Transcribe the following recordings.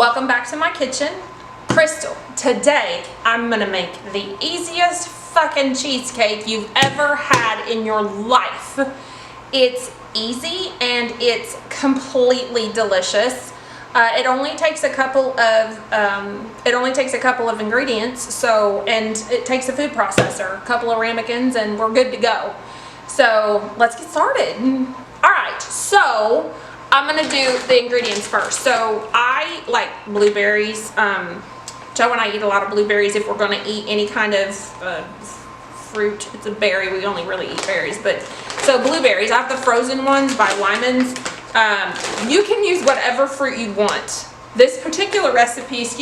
Welcome back to my kitchen. Crystal, today I'm gonna make the easiest fucking cheesecake you've ever had in your life. It's easy and it's completely delicious. It only takes a couple of ingredients, and it takes a food processor, a couple of ramekins, and we're good to go. So let's get started. All right, so I'm gonna do the ingredients first. So I like blueberries. Joe and I eat a lot of blueberries if we're gonna eat any kind of fruit. It's a berry, we only really eat berries, but so blueberries. I have the frozen ones by Wyman's. You can use whatever fruit you want. This particular recipe is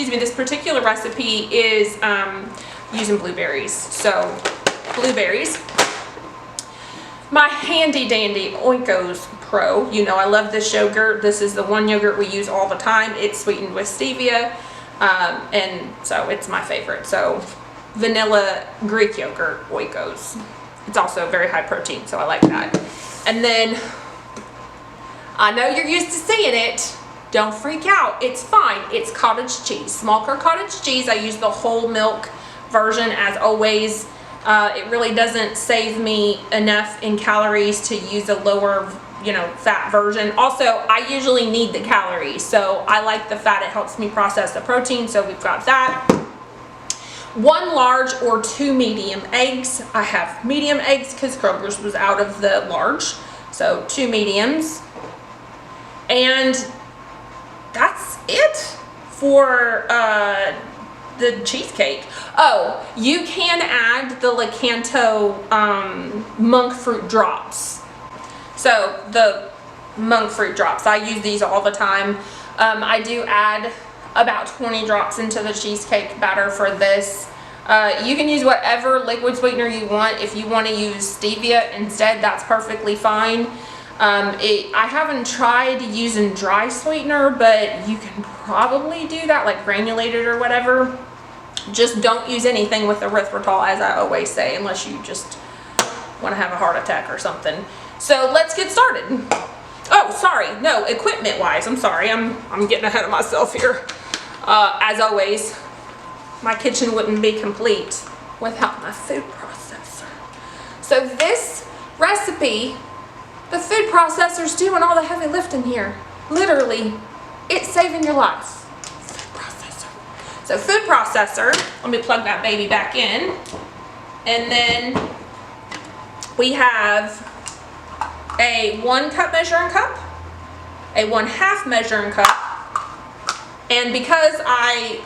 using blueberries. So blueberries. My handy dandy Oikos Pro. You know I love this yogurt. This is the one yogurt we use all the time. It's sweetened with stevia, and so it's my favorite. So vanilla Greek yogurt, Oikos. It's also very high protein, so I like that. And then I know you're used to seeing it. Don't freak out. It's fine. It's cottage cheese, small curd cottage cheese. I use the whole milk version as always. It really doesn't save me enough in calories to use a lower, fat version. Also, I usually need the calories, so I like the fat. It helps me process the protein, so we've got that. 1 large or 2 medium eggs. I have medium eggs because Kroger's was out of the large, so 2 mediums. And that's it for the cheesecake. Oh, you can add the Lakanto monk fruit drops. So the monk fruit drops, I use these all the time. I do add about 20 drops into the cheesecake batter for this. You can use whatever liquid sweetener you want. If you want to use stevia instead, that's perfectly fine. I haven't tried using dry sweetener, but you can probably do that, like granulated or whatever. Just don't use anything with erythritol, as I always say, unless you just want to have a heart attack or something. So let's get started. Oh, sorry, no, equipment wise, I'm sorry, I'm getting ahead of myself here. As always, my kitchen wouldn't be complete without my food processor. So this recipe, the food processor's doing all the heavy lifting here. Literally, it's saving your life. Food processor. So food processor, let me plug that baby back in. And then we have a 1 cup measuring cup, a 1/2 measuring cup, and because I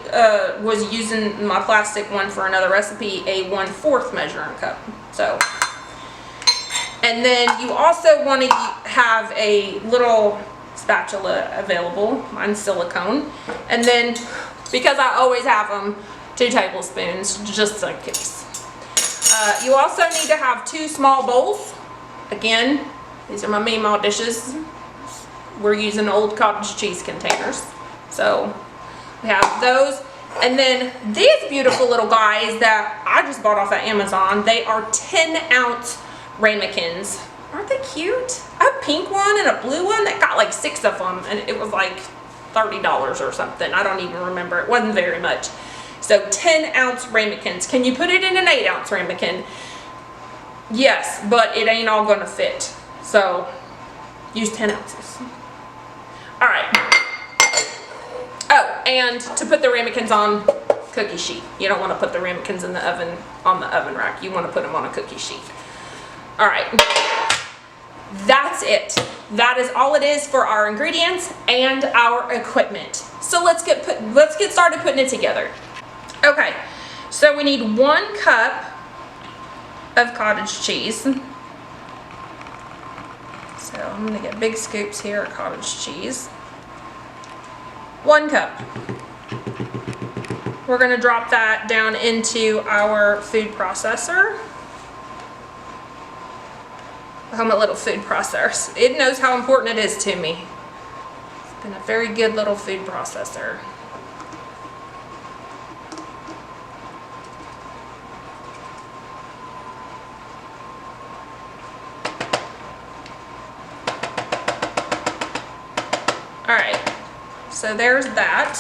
was using my plastic one for another recipe, a 1/4 measuring cup. So, and then you also want to have a little spatula available. Mine's silicone. And then, because I always have them, 2 tablespoons, just in case. You also need to have 2 small bowls. Again, these are my Meemaw dishes. We're using old cottage cheese containers. So we have those. And then these beautiful little guys that I just bought off of Amazon, they are 10-ounce ramekins. Aren't they cute? I have a pink one and a blue one that got like 6 of them, and it was like $30 or something. I don't even remember. It wasn't very much. So 10-ounce ramekins. Can you put it in an 8-ounce ramekin? Yes, but it ain't all gonna fit. So use 10 ounces. All right. Oh, and to put the ramekins on, cookie sheet. You don't want to put the ramekins in the oven on the oven rack. You want to put them on a cookie sheet. All right. That's it. That is all it is for our ingredients and our equipment. So let's get started putting it together. Okay. So we need 1 cup of cottage cheese. So I'm going to get big scoops here of cottage cheese. 1 cup. We're going to drop that down into our food processor. Oh, my little food processor. It knows how important it is to me. It's been a very good little food processor. All right, so there's that.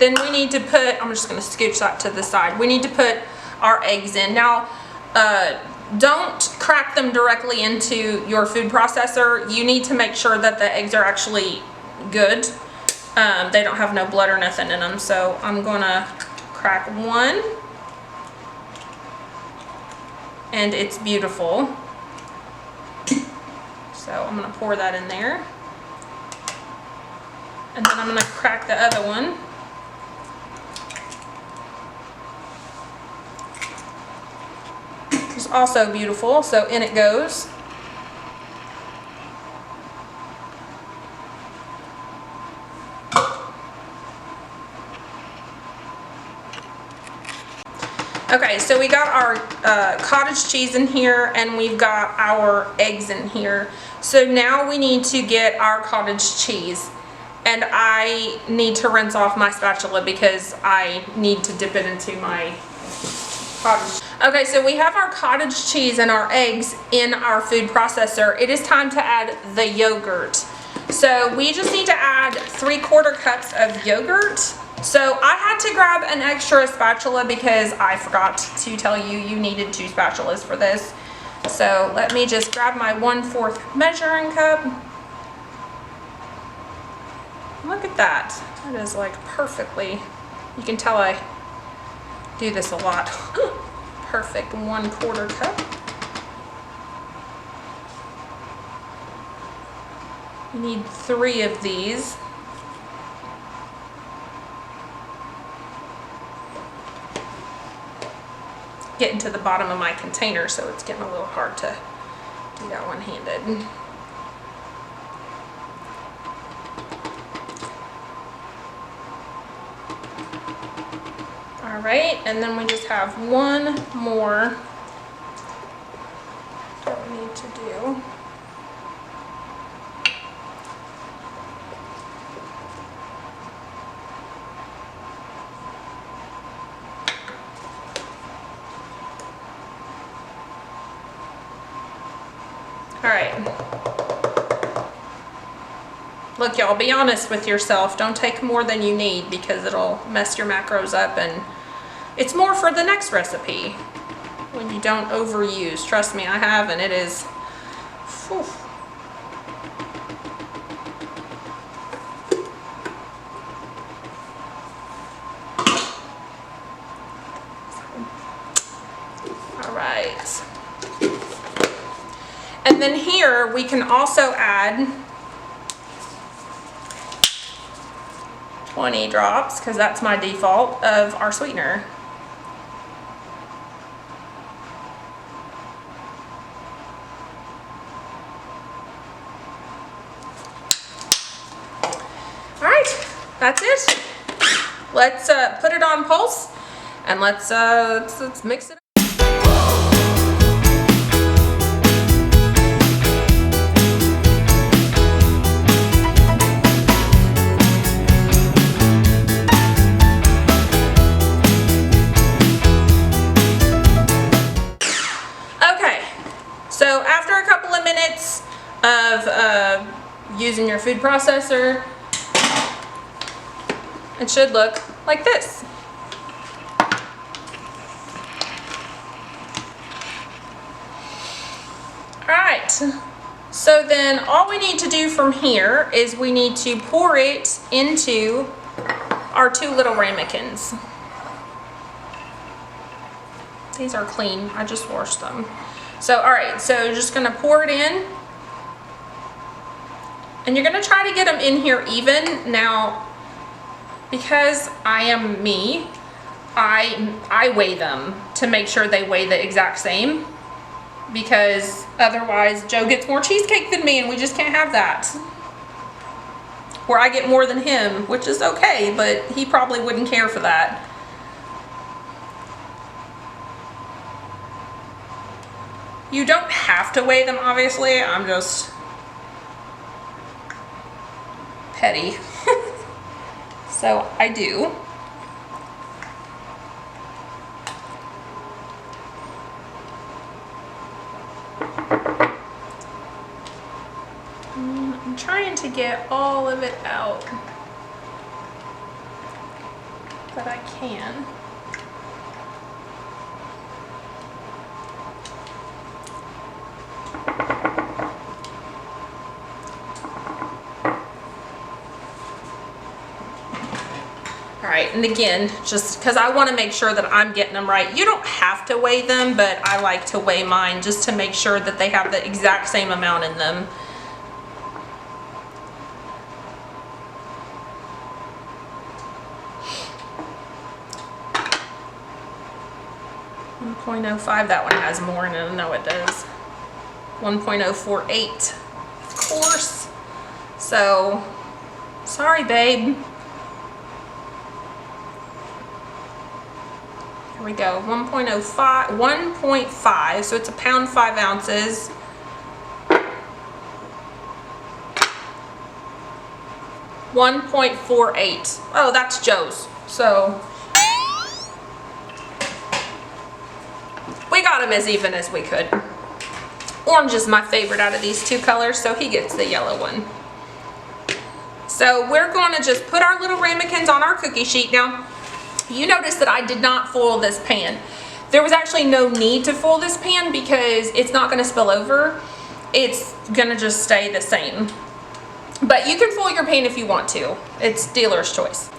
Then we need to put, I'm just gonna scooch that to the side. We need to put our eggs in. Now, don't crack them directly into your food processor. You need to make sure that the eggs are actually good. They don't have no blood or nothing in them. So I'm gonna crack one. And it's beautiful. So I'm gonna pour that in there. And then I'm gonna crack the other one. It's also beautiful, so in it goes. Okay, so we got our cottage cheese in here and we've got our eggs in here. So now we need to get our cottage cheese. And I need to rinse off my spatula because I need to dip it into my cottage. Okay, so we have our cottage cheese and our eggs in our food processor. It is time to add the yogurt. So we just need to add 3/4 cups of yogurt. So I had to grab an extra spatula because I forgot to tell you you needed 2 spatulas for this. So let me just grab my 1/4 measuring cup. Look at that. That is like perfectly, you can tell I do this a lot. Perfect 1/4 cup. You need 3 of these. Getting to the bottom of my container, so it's getting a little hard to do that one-handed. All right, and then we just have one more that we need to do. All right. Look, y'all, be honest with yourself. Don't take more than you need because it'll mess your macros up, and it's more for the next recipe when you don't overuse. Trust me, I have, and it is, whew. All right. And then here we can also add 20 drops, because that's my default, of our sweetener. All right, that's it. Let's put it on pulse and let's mix it up. So after a couple of minutes of using your food processor, it should look like this. Alright, so then all we need to do from here is we need to pour it into our 2 little ramekins. These are clean, I just washed them. So, all right, so you're just gonna pour it in. And you're gonna try to get them in here even. Now, because I am me, I weigh them to make sure they weigh the exact same. Because otherwise, Joe gets more cheesecake than me and we just can't have that. Or I get more than him, which is okay, but he probably wouldn't care for that. You don't have to weigh them, obviously. I'm just petty. So I do. I'm trying to get all of it out. that I can. Alright, and again, just because I want to make sure that I'm getting them right. You don't have to weigh them, but I like to weigh mine just to make sure that they have the exact same amount in them. .05, that one has more in it. I know it does. 1.048, of course. So, sorry, babe. Here we go. 1.5, so it's a pound 5 ounces. $1.48. Oh, that's Joe's. So we got him as even as we could. Orange is my favorite out of these two colors, so he gets the yellow one. So we're going to just put our little ramekins on our cookie sheet. Now, you notice that I did not foil this pan. There was actually no need to foil this pan because it's not going to spill over. It's going to just stay the same. But you can foil your pan if you want to. It's dealer's choice.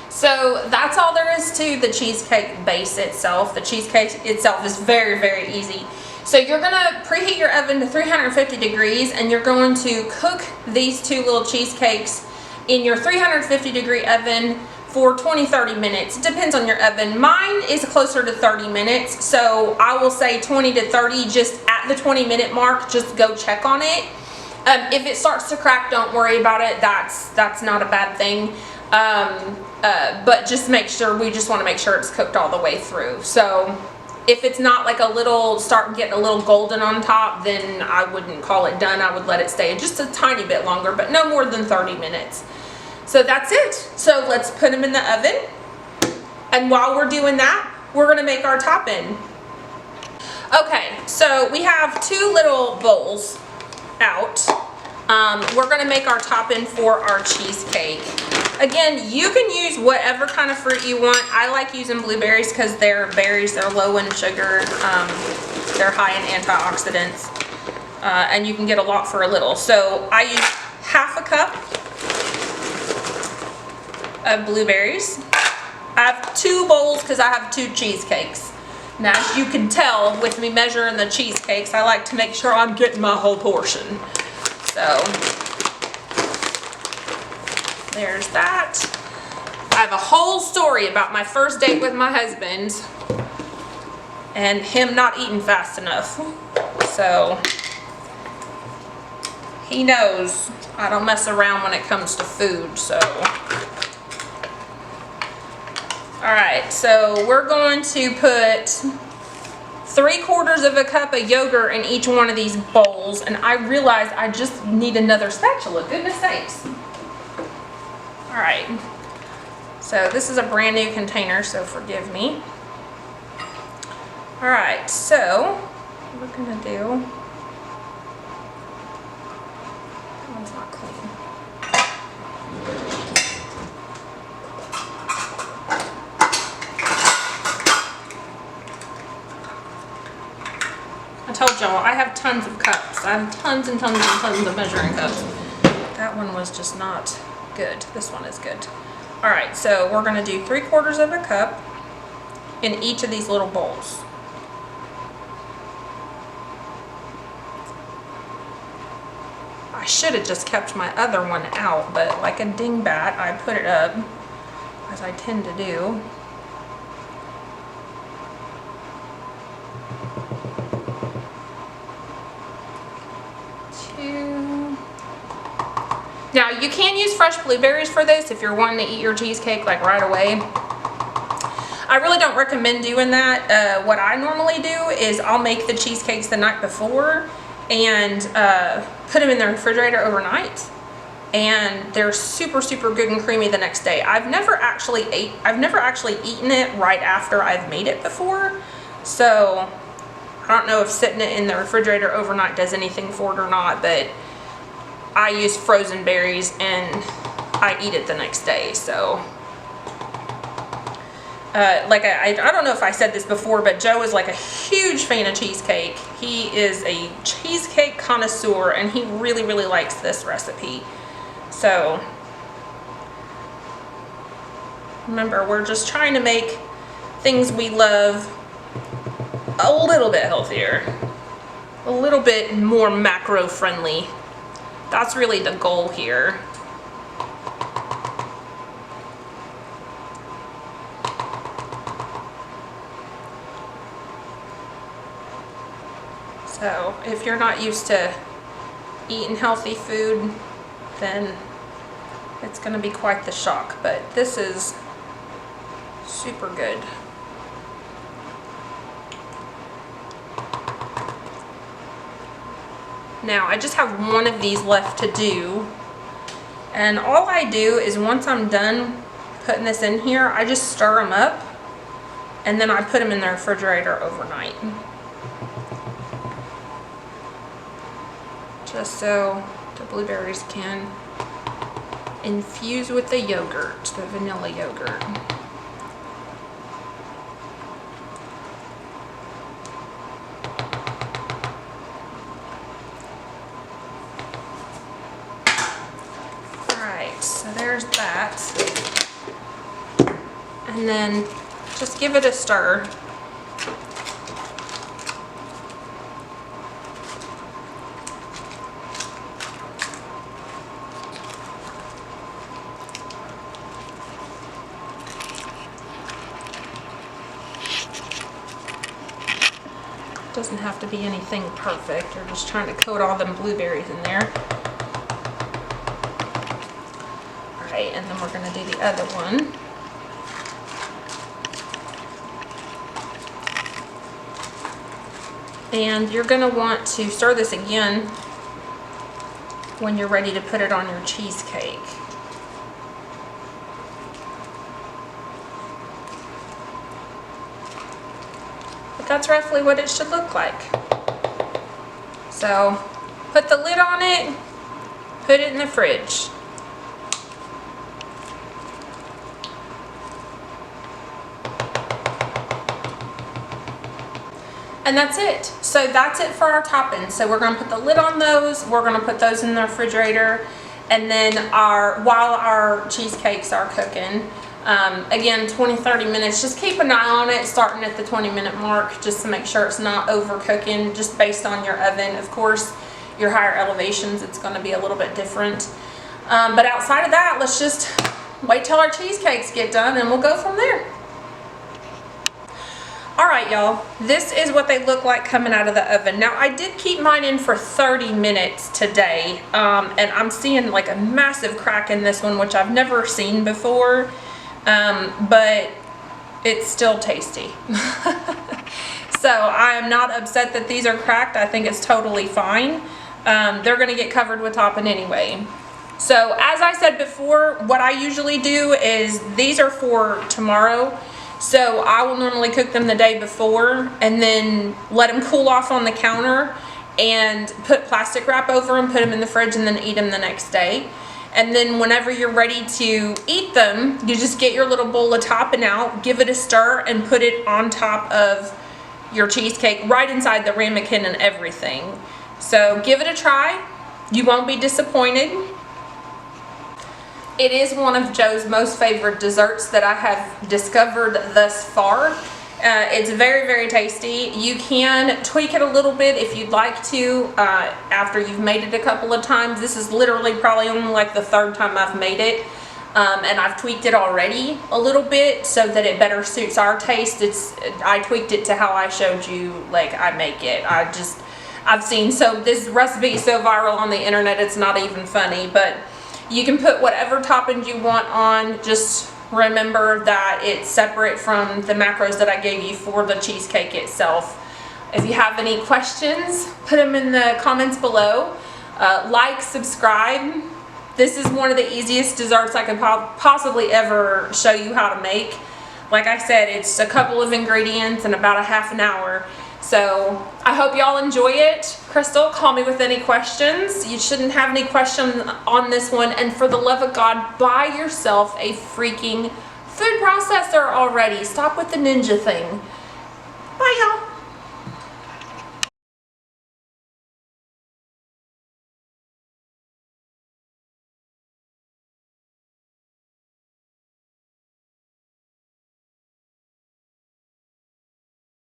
So that's all there is to the cheesecake base itself. The cheesecake itself is very, very easy. So you're going to preheat your oven to 350 degrees and you're going to cook these two little cheesecakes in your 350 degree oven for 20-30 minutes. It depends on your oven. Mine is closer to 30 minutes, so I will say 20 to 30. Just at the 20-minute mark, just go check on it. If it starts to crack, don't worry about it. That's not a bad thing. But just make sure, we just want to make sure it's cooked all the way through. So if it's not like a little, start getting a little golden on top, then I wouldn't call it done. I would let it stay just a tiny bit longer, but no more than 30 minutes. So that's it. So let's put them in the oven. And while we're doing that, we're going to make our topping. Okay, so we have two little bowls out. We're going to make our topping for our cheesecake. Again, you can use whatever kind of fruit you want. I like using blueberries because they're berries, they're low in sugar, they're high in antioxidants, and you can get a lot for a little. So I use half a cup of blueberries. I have 2 bowls because I have 2 cheesecakes. Now, as you can tell with me measuring the cheesecakes, I like to make sure I'm getting my whole portion. So there's that. I have a whole story about my first date with my husband and him not eating fast enough. So he knows I don't mess around when it comes to food. So alright, so we're going to put 3/4 cup of yogurt in each one of these bowls, and I realized I just need another spatula, goodness sakes. Alright, so this is a brand new container, so forgive me. Alright, so what we're going to do, that one's not clean. I told y'all, I have tons of cups. I have tons and tons and tons of measuring cups. That one was just not good. This one is good. Alright, so we're going to do 3/4 cup in each of these little bowls. I should have just kept my other one out, but like a dingbat, I put it up, as I tend to do. Now, you can use fresh blueberries for this if you're wanting to eat your cheesecake like right away. I really don't recommend doing that. What I normally do is I'll make the cheesecakes the night before and put them in the refrigerator overnight. And they're super, super good and creamy the next day. I've never actually eaten it right after I've made it before. So I don't know if sitting it in the refrigerator overnight does anything for it or not, but I use frozen berries and I eat it the next day. So I don't know if I said this before, but Joe is like a huge fan of cheesecake. He is a cheesecake connoisseur, and he really, really likes this recipe. So remember, we're just trying to make things we love a little bit healthier, a little bit more macro friendly. That's really the goal here. So if you're not used to eating healthy food, then it's going to be quite the shock, but this is super good. Now I just have one of these left to do, and all I do is once I'm done putting this in here, I just stir them up and then I put them in the refrigerator overnight, just so the blueberries can infuse with the yogurt, the vanilla yogurt. Alright, so there's that. And then just give it a stir. Doesn't have to be anything perfect. You're just trying to coat all them blueberries in there. Alright, and then we're going to do the other one. And you're going to want to stir this again when you're ready to put it on your cheesecake. That's roughly what it should look like. So put the lid on it, put it in the fridge. And that's it. So that's it for our toppings. So we're gonna put the lid on those, we're gonna put those in the refrigerator, and then while our cheesecakes are cooking, again, 20-30 minutes, just keep an eye on it starting at the 20-minute mark just to make sure it's not overcooking, just based on your oven. Of course, your higher elevations, it's going to be a little bit different. But outside of that, let's just wait till our cheesecakes get done and we'll go from there. Alright y'all, this is what they look like coming out of the oven. Now I did keep mine in for 30 minutes today, and I'm seeing like a massive crack in this one, which I've never seen before. But it's still tasty. So I am not upset that these are cracked. I think it's totally fine. They're going to get covered with topping anyway. So as I said before, what I usually do is these are for tomorrow. So I will normally cook them the day before and then let them cool off on the counter and put plastic wrap over them, put them in the fridge, and then eat them the next day. And then whenever you're ready to eat them, you just get your little bowl of topping out, give it a stir, and put it on top of your cheesecake, right inside the ramekin and everything. So give it a try. You won't be disappointed. It is one of Joe's most favorite desserts that I have discovered thus far. It's very, very tasty. You can tweak it a little bit if you'd like to after you've made it a couple of times. This is literally probably only like the third time I've made it, and I've tweaked it already a little bit so that it better suits our taste. I tweaked it to how I showed you, like I make it. I've seen this recipe is so viral on the internet, it's not even funny. But you can put whatever toppings you want on. Just remember that it's separate from the macros that I gave you for the cheesecake itself. If you have any questions, put them in the comments below. Like, subscribe. This is one of the easiest desserts I could possibly ever show you how to make. Like I said, it's a couple of ingredients and about a half an hour. So I hope y'all enjoy it. Crystal, call me with any questions. You shouldn't have any questions on this one. And for the love of God, buy yourself a freaking Food processor already. Stop with the ninja thing. Bye, y'all.